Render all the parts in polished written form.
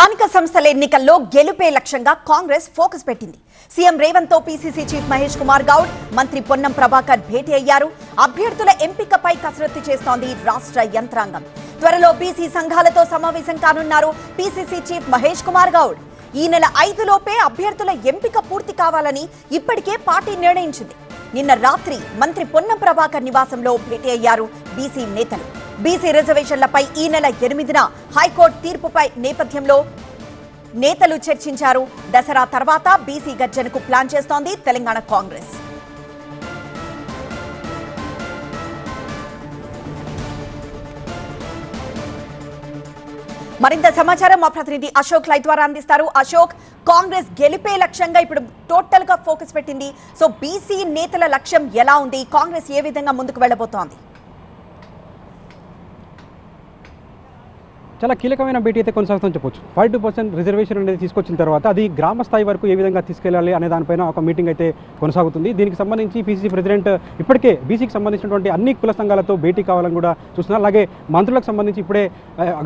స్థానిక సంస్థల ఎన్నికల్లో గెలుపే లక్ష్యంగా కాంగ్రెస్ ఫోకస్ పెట్టింది. సీఎం రేవంత్ తో పీసీసీ చీఫ్ మహేష్ కుమార్ గౌడ్, మంత్రి పొన్నం ప్రభాకర్ భేటీ అయ్యారు. అభ్యర్థుల ఎంపికపై కసరత్తు చేస్తోంది రాష్ట్ర యంత్రాంగం. త్వరలో బీసీ సంఘాలతో సమావేశం కానున్నారు పీసీసీ చీఫ్ మహేష్ కుమార్ గౌడ్. ఈ నెల 5 లోపే అభ్యర్థుల ఎంపిక పూర్తి కావాలని ఇప్పటికే పార్టీ నిర్ణయించింది. నిన్న రాత్రి మంత్రి పొన్నం ప్రభాకర్ నివాసంలో భేటీ అయ్యారు బీసీ నేతలు. బీసీ రిజర్వేషన్లపై ఈ నెల 8న హైకోర్టు తీర్పుపై నేపథ్యంలో నేతలు చర్చించారు. దసరా తర్వాత బీసీ గర్జనకు ప్లాన్ చేస్తోంది తెలంగాణ కాంగ్రెస్. మరింత సమాచారం మా ప్రతినిధి అశోక్ లైవ్ ద్వారా అందిస్తారు. అశోక్, కాంగ్రెస్ గెలిపే లక్ష్యంగా ఇప్పుడు టోటల్ గా ఫోకస్ పెట్టింది. సో బీసీ నేతల లక్ష్యం ఎలా ఉంది? కాంగ్రెస్ ఏ విధంగా ముందుకు వెళ్లబోతోంది? చాలా కీలకమైన భేటీ అయితే కొనసాగుతుందని చెప్పొచ్చు. 52% రిజర్వేషన్ అనేది తీసుకొచ్చిన తర్వాత అది గ్రామ స్థాయి వరకు ఏ విధంగా తీసుకెళ్లాలి అనే దానిపైన ఒక మీటింగ్ అయితే కొనసాగుతుంది. దీనికి సంబంధించి పీసీసీ ప్రెసిడెంట్ ఇప్పటికే బీసీకి సంబంధించినటువంటి అన్ని కుల సంఘాలతో భేటీ కావాలని కూడా చూస్తున్నారు. అలాగే మంత్రులకు సంబంధించి ఇప్పుడే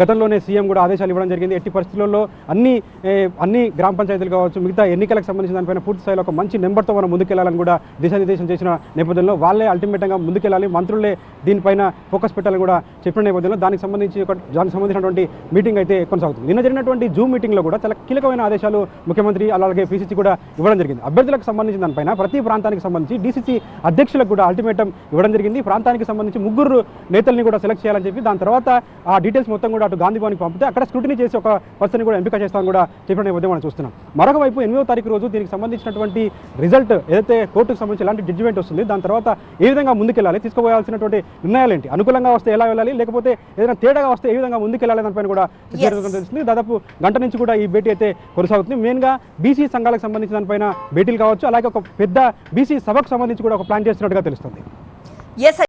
గతంలోనే సీఎం కూడా ఆదేశాలు ఇవ్వడం జరిగింది. ఎట్టి పరిస్థితుల్లో అన్ని గ్రామ పంచాయతీలు కావచ్చు, మిగతా ఎన్నికలకు సంబంధించిన దానిపైన పూర్తి స్థాయిలో ఒక మంచి నెంబర్తో మనం ముందుకెళ్లాలని కూడా దిశానిర్దేశం చేసిన నేపథ్యంలో వాళ్ళే అల్టిమేట్గా ముందుకెళ్లాలి, మంత్రులే దీనిపైన ఫోకస్ పెట్టాలని కూడా చెప్పిన నేపథ్యంలో దానికి సంబంధించినటువంటి మీటింగ్ అయితే కొనసాగుతుంది. నిన్న జరిగినటువంటి జూమ్ మీటింగ్లో కూడా చాలా కీలకమైన ఆదేశాలు ముఖ్యమంత్రి అలాగే పీసీసీ కూడా ఇవ్వడం జరిగింది. అభ్యర్థులకు సంబంధించిన దానిపైన ప్రతి ప్రాంతానికి సంబంధించి డీసీసీ అధ్యక్షులకు కూడా అల్టిమేటం ఇవ్వడం జరిగింది. ప్రాంతానికి సంబంధించి 3 నేతల్ని కూడా సెలెక్ట్ చేయాలని చెప్పి దాని తర్వాత ఆ డీటెయిల్స్ మొత్తం కూడా అటు గాంధీ భవన్కి పంపితే అక్కడ స్క్రూటినీ చేసి ఒక పర్సన్ కూడా ఎంపిక చేస్తామని కూడా చెప్పిన నేపథ్యం మనం చూస్తున్నాం. మరొక వైపు 8వ తారీఖు రోజు దీనికి సంబంధించినటువంటి రిజల్ట్ ఏదైతే కోర్టుకు సంబంధించి ఎలాంటి జడ్జిమెంట్ వస్తుంది, దాని తర్వాత ఏ విధంగా ముందుకెళ్ళాలి, తీసుకోవాల్సినటువంటి నిర్ణయాలు ఏంటి, అనుకూలంగా వస్తే ఎలా వెళ్ళాలి, లేకపోతే ఏదైనా తేడాగా వస్తే ఏ విధంగా ముందుకెళ్ళాలి దానిపైన కూడా తెలుస్తుంది. దాదాపు గంట నుంచి కూడా ఈ భేటీ అయితే కొనసాగుతుంది. మెయిన్గా బీసీ సంఘాలకు సంబంధించిన దానిపైన భేటీలు కావచ్చు, అలాగే ఒక పెద్ద బీసీ సభకు సంబంధించి కూడా ఒక ప్లాన్ చేస్తున్నట్టుగా తెలుస్తుంది.